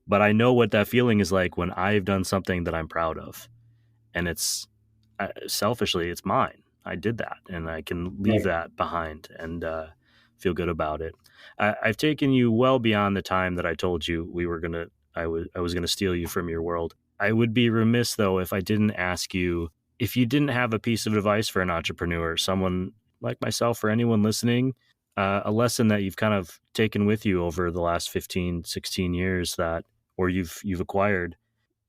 but I know what that feeling is like when I've done something that I'm proud of, and it's selfishly, it's mine. I did that, and I can leave that behind and feel good about it. I've taken you well beyond the time that I told you I was gonna steal you from your world. I would be remiss though if I didn't ask you if you didn't have a piece of advice for an entrepreneur, someone like myself or anyone listening, a lesson that you've kind of taken with you over the last 15, 16 years or you've acquired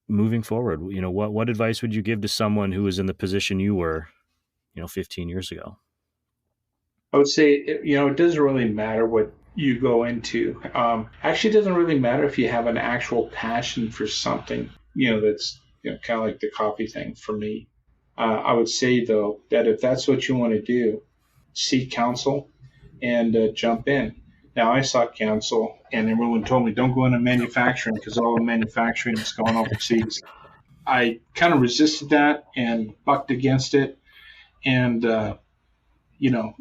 moving forward. What advice would you give to someone who was in the position you were, 15 years ago? I would say, it doesn't really matter what you go into. Actually, it doesn't really matter if you have an actual passion for something, that's kind of like the coffee thing for me. I would say, though, that if that's what you want to do, seek counsel and jump in. Now, I sought counsel, and everyone told me, don't go into manufacturing because all the manufacturing is going overseas. I kind of resisted that and bucked against it, and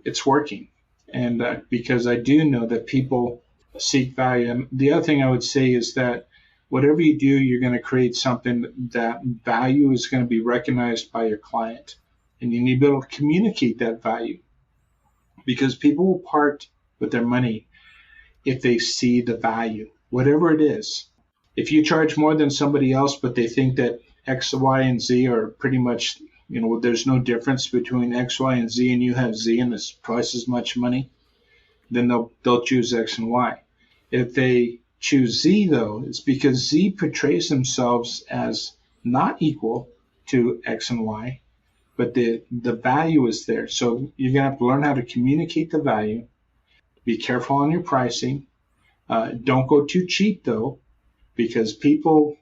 it's working. And because I do know that people seek value. And the other thing I would say is that whatever you do, you're going to create something that value is going to be recognized by your client, and you need to be able to communicate that value, because people will part with their money if they see the value, whatever it is. If you charge more than somebody else, but they think that X, Y, and Z are pretty much, there's no difference between X, Y, and Z, and you have Z and it's twice as much money, then they'll choose X and Y. If they choose Z though, it's because Z portrays themselves as not equal to X and Y, but the value is there. So you're gonna have to learn how to communicate the value. Be careful on your pricing. Don't go too cheap though, because people,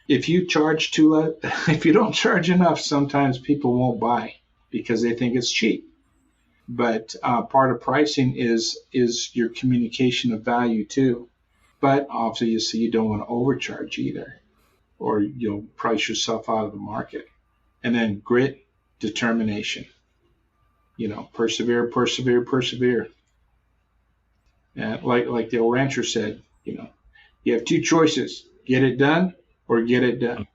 if you charge too, if you don't charge enough, sometimes people won't buy because they think it's cheap. But part of pricing is your communication of value too. But obviously, you don't want to overcharge either, or you'll price yourself out of the market. And then grit, determination. Persevere, persevere, persevere. And like the old rancher said, you have two choices: get it done or get it done.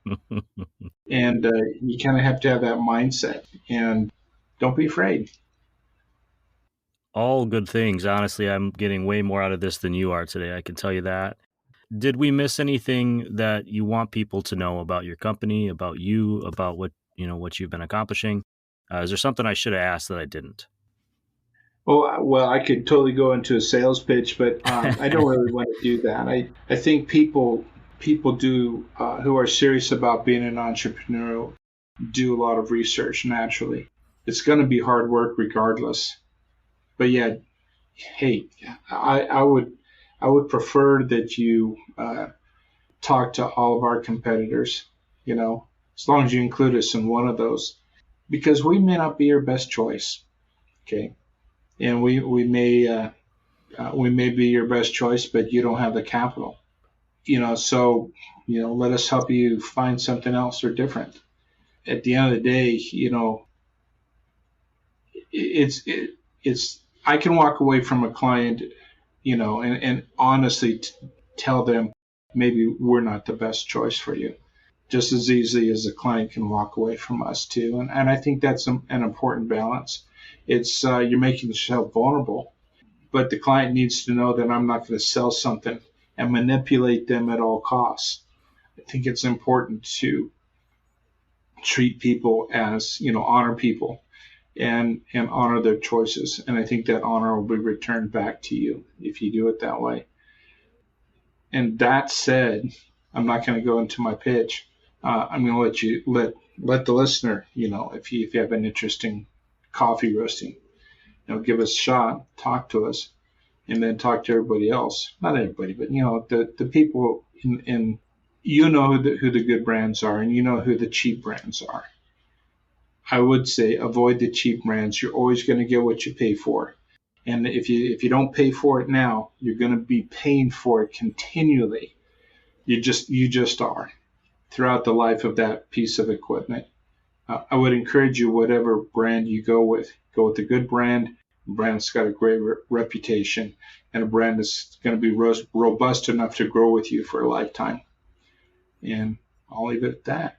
And you kind of have to have that mindset. And don't be afraid. All good things. Honestly, I'm getting way more out of this than you are today. I can tell you that. Did we miss anything that you want people to know about your company, about you, about what you've been accomplishing? Is there something I should have asked that I didn't? Oh, well, I could totally go into a sales pitch, but I don't really want to do that. I think people do who are serious about being an entrepreneur do a lot of research naturally. It's going to be hard work regardless. But yeah, hey, I would prefer that you talk to all of our competitors, as long as you include us in one of those, because we may not be your best choice. Okay. And we may be your best choice, but you don't have the capital. So let us help you find something else or different. At the end of the day, it's I can walk away from a client, and honestly tell them maybe we're not the best choice for you, just as easily as a client can walk away from us too. And I think that's an important balance. It's you're making yourself vulnerable, but the client needs to know that I'm not going to sell something and manipulate them at all costs. I think it's important to treat people as, honor people and honor their choices. And I think that honor will be returned back to you if you do it that way. And that said, I'm not going to go into my pitch. I'm going to let the listener, if you have an interesting coffee roasting, give us a shot, talk to us, and then talk to everybody else. Not everybody, but the people in who the good brands are, and who the cheap brands are. I would say avoid the cheap brands. You're always going to get what you pay for. And if you don't pay for it now, you're going to be paying for it continually. You just are throughout the life of that piece of equipment. I would encourage you, whatever brand you go with a good brand, a brand that's got a great reputation, and a brand that's going to be robust enough to grow with you for a lifetime. And I'll leave it at that.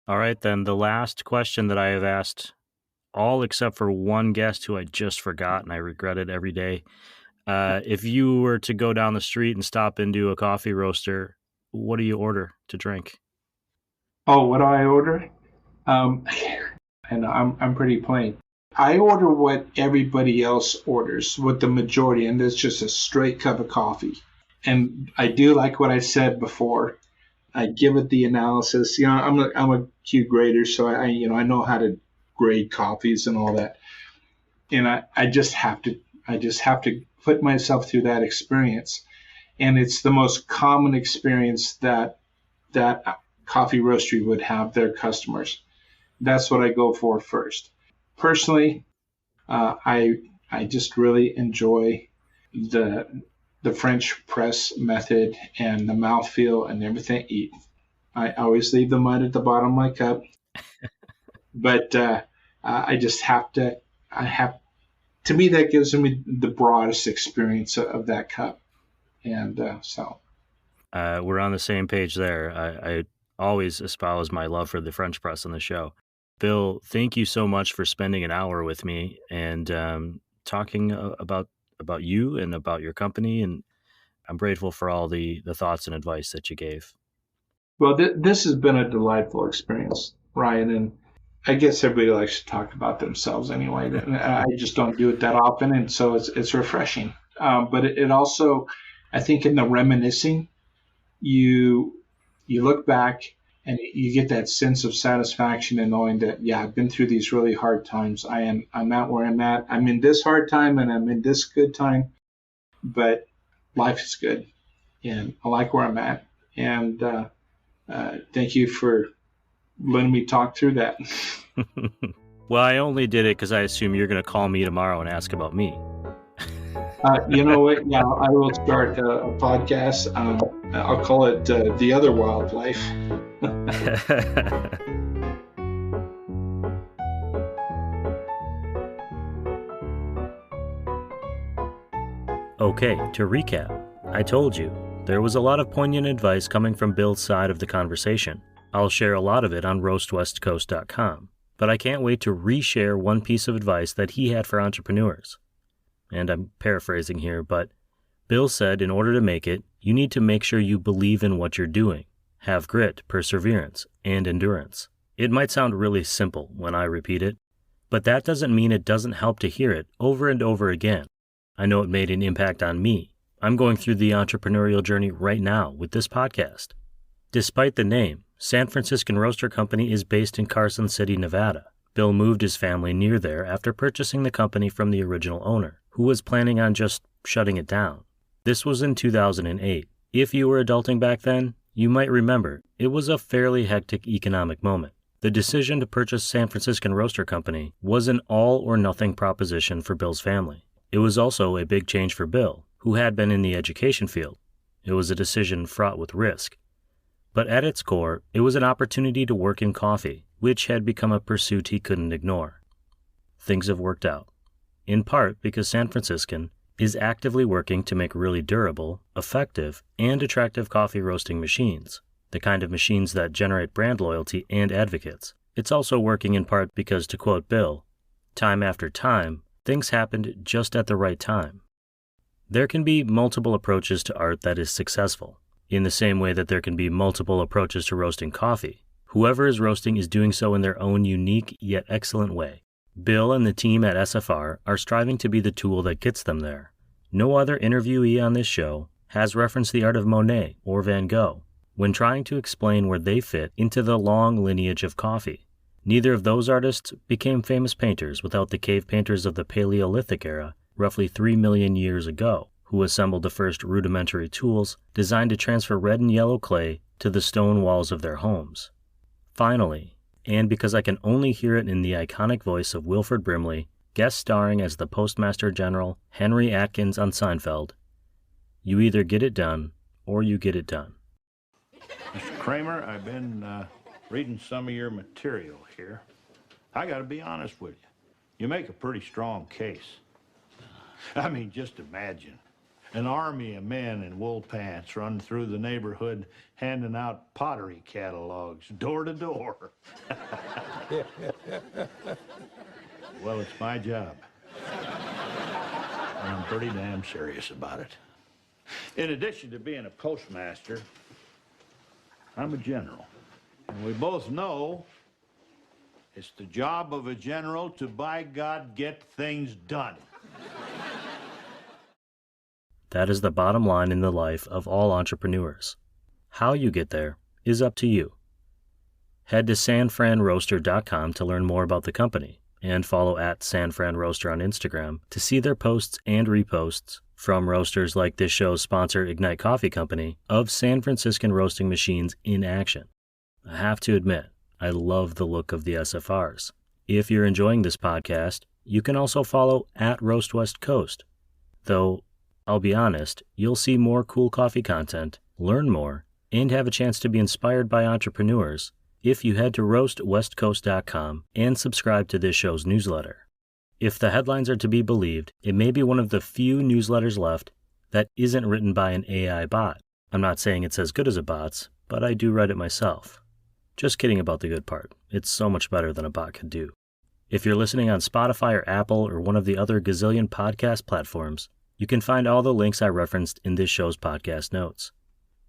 All right, then the last question that I have asked all except for one guest who I just forgot and I regret it every day. If you were to go down the street and stop into a coffee roaster, what do you order to drink? Oh, what do I order? And I'm pretty plain. I order what everybody else orders, what the majority, and it's just a straight cup of coffee. And I do like what I said before. I give it the analysis. I'm a Q grader, so I know how to grade coffees and all that. And I just have to put myself through that experience. And it's the most common experience that coffee roastery would have their customers. That's what I go for first. Personally, I just really enjoy the French press method and the mouthfeel and everything. I always leave the mud at the bottom of my cup, but I just have to. To me, that gives me the broadest experience of that cup, and so. We're on the same page there. I always espouse my love for the French press on the show. Bill, thank you so much for spending an hour with me and talking about you and about your company. And I'm grateful for all the thoughts and advice that you gave. Well, this has been a delightful experience, Ryan, and I guess everybody likes to talk about themselves anyway. And I just don't do it that often, and so it's refreshing. But it also, I think, in the reminiscing, you look back and you get that sense of satisfaction in knowing that, yeah, I've been through these really hard times. I'm at where I'm at. I'm in this hard time and I'm in this good time, but life is good, and I like where I'm at. And thank you for letting me talk through that. Well, I only did it because I assume you're going to call me tomorrow and ask about me. You know what? Yeah, I will start a podcast. I'll call it The Other Wildlife. Okay, to recap, I told you, there was a lot of poignant advice coming from Bill's side of the conversation. I'll share a lot of it on roastwestcoast.com, but I can't wait to reshare one piece of advice that he had for entrepreneurs. And I'm paraphrasing here, but Bill said in order to make it, you need to make sure you believe in what you're doing, have grit, perseverance, and endurance. It might sound really simple when I repeat it, but that doesn't mean it doesn't help to hear it over and over again. I know it made an impact on me. I'm going through the entrepreneurial journey right now with this podcast. Despite the name, San Franciscan Roaster Company is based in Carson City, Nevada. Bill moved his family near there after purchasing the company from the original owner, who was planning on just shutting it down. This was in 2008. If you were adulting back then, you might remember it was a fairly hectic economic moment. The decision to purchase San Franciscan Roaster Company was an all-or-nothing proposition for Bill's family. It was also a big change for Bill, who had been in the education field. It was a decision fraught with risk. But at its core, it was an opportunity to work in coffee, which had become a pursuit he couldn't ignore. Things have worked out, in part because San Franciscan is actively working to make really durable, effective, and attractive coffee roasting machines, the kind of machines that generate brand loyalty and advocates. It's also working in part because, to quote Bill, time after time, things happened just at the right time. There can be multiple approaches to art that is successful, in the same way that there can be multiple approaches to roasting coffee. Whoever is roasting is doing so in their own unique yet excellent way. Bill and the team at SFR are striving to be the tool that gets them there. No other interviewee on this show has referenced the art of Monet or Van Gogh when trying to explain where they fit into the long lineage of coffee. Neither of those artists became famous painters without the cave painters of the Paleolithic era, roughly 3 million years ago, who assembled the first rudimentary tools designed to transfer red and yellow clay to the stone walls of their homes. Finally, and because I can only hear it in the iconic voice of Wilford Brimley, guest starring as the Postmaster General Henry Atkins on Seinfeld, you either get it done or you get it done. Mr. Kramer, I've been reading some of your material here. I got to be honest with you. You make a pretty strong case. I mean, just imagine an army of men in wool pants running through the neighborhood handing out pottery catalogs door to door. Well, it's my job. And I'm pretty damn serious about it. In addition to being a postmaster, I'm a general. And we both know it's the job of a general to, by God, get things done. That is the bottom line in the life of all entrepreneurs. How you get there is up to you. Head to sanfranroaster.com to learn more about the company and follow @sanfranroaster on Instagram to see their posts and reposts from roasters like this show's sponsor Ignite Coffee Company of San Franciscan roasting machines in action. I have to admit, I love the look of the SFRs. If you're enjoying this podcast, you can also follow @RoastWestCoast. Though, I'll be honest, you'll see more cool coffee content, learn more, and have a chance to be inspired by entrepreneurs if you head to roastwestcoast.com and subscribe to this show's newsletter. If the headlines are to be believed, it may be one of the few newsletters left that isn't written by an AI bot. I'm not saying it's as good as a bot's, but I do write it myself. Just kidding about the good part. It's so much better than a bot could do. If you're listening on Spotify or Apple or one of the other gazillion podcast platforms, You can find all the links I referenced in this show's podcast notes.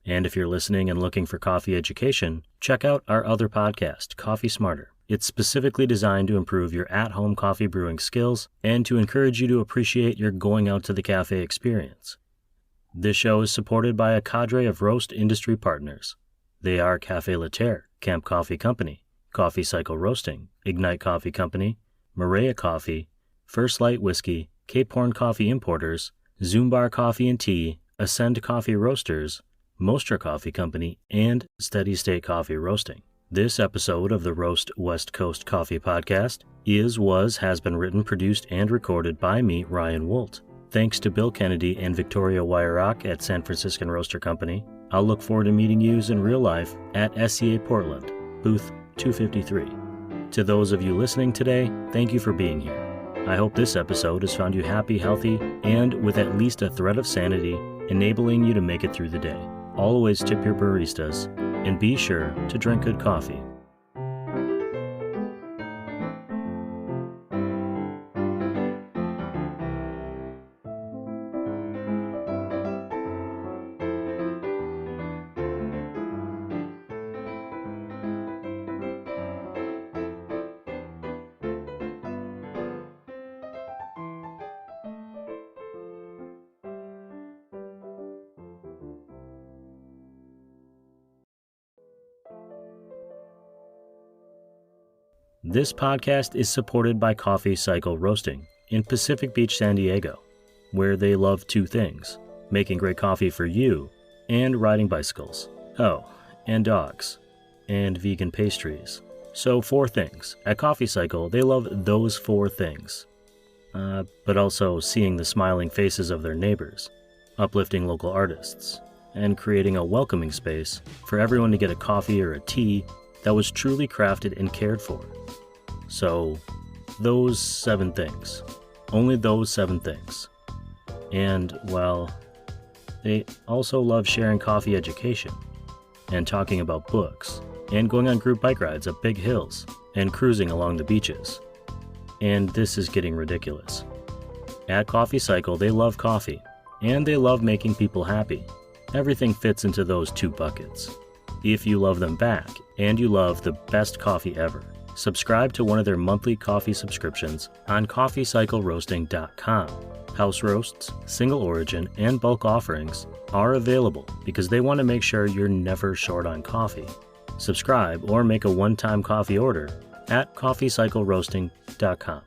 And if you're listening and looking for coffee education, check out our other podcast, Coffee Smarter. It's specifically designed to improve your at-home coffee brewing skills and to encourage you to appreciate your going out to the cafe experience. This show is supported by a cadre of roast industry partners. They are Café Laterre, Camp Coffee Company, Coffee Cycle Roasting, Ignite Coffee Company, Maria Coffee, First Light Whiskey, Cape Horn Coffee Importers, Zumbar Coffee and Tea, Ascend Coffee Roasters, Mostra Coffee Company, and Steady State Coffee Roasting. This episode of the Roast West Coast Coffee Podcast has been written, produced, and recorded by me, Ryan Wolt. Thanks to Bill Kennedy and Victoria Wyerock at San Franciscan Roaster Company. I'll look forward to meeting yous in real life at SCA Portland, booth 253. To those of you listening today, thank you for being here. I hope this episode has found you happy, healthy, and with at least a thread of sanity, enabling you to make it through the day. Always tip your baristas, and be sure to drink good coffee. This podcast is supported by Coffee Cycle Roasting in Pacific Beach, San Diego, where they love two things: making great coffee for you and riding bicycles. Oh, and dogs, and vegan pastries. So 4 things. At Coffee Cycle, they love those 4 things. But also seeing the smiling faces of their neighbors, uplifting local artists, and creating a welcoming space for everyone to get a coffee or a tea that was truly crafted and cared for. So, those 7 things. Only those 7 things. And, well, they also love sharing coffee education, and talking about books, and going on group bike rides up big hills, and cruising along the beaches. And this is getting ridiculous. At Coffee Cycle, they love coffee, and they love making people happy. Everything fits into those 2 buckets. If you love them back, and you love the best coffee ever, subscribe to one of their monthly coffee subscriptions on coffeecycleroasting.com. House roasts, single origin, and bulk offerings are available because they want to make sure you're never short on coffee. Subscribe or make a one-time coffee order at coffeecycleroasting.com.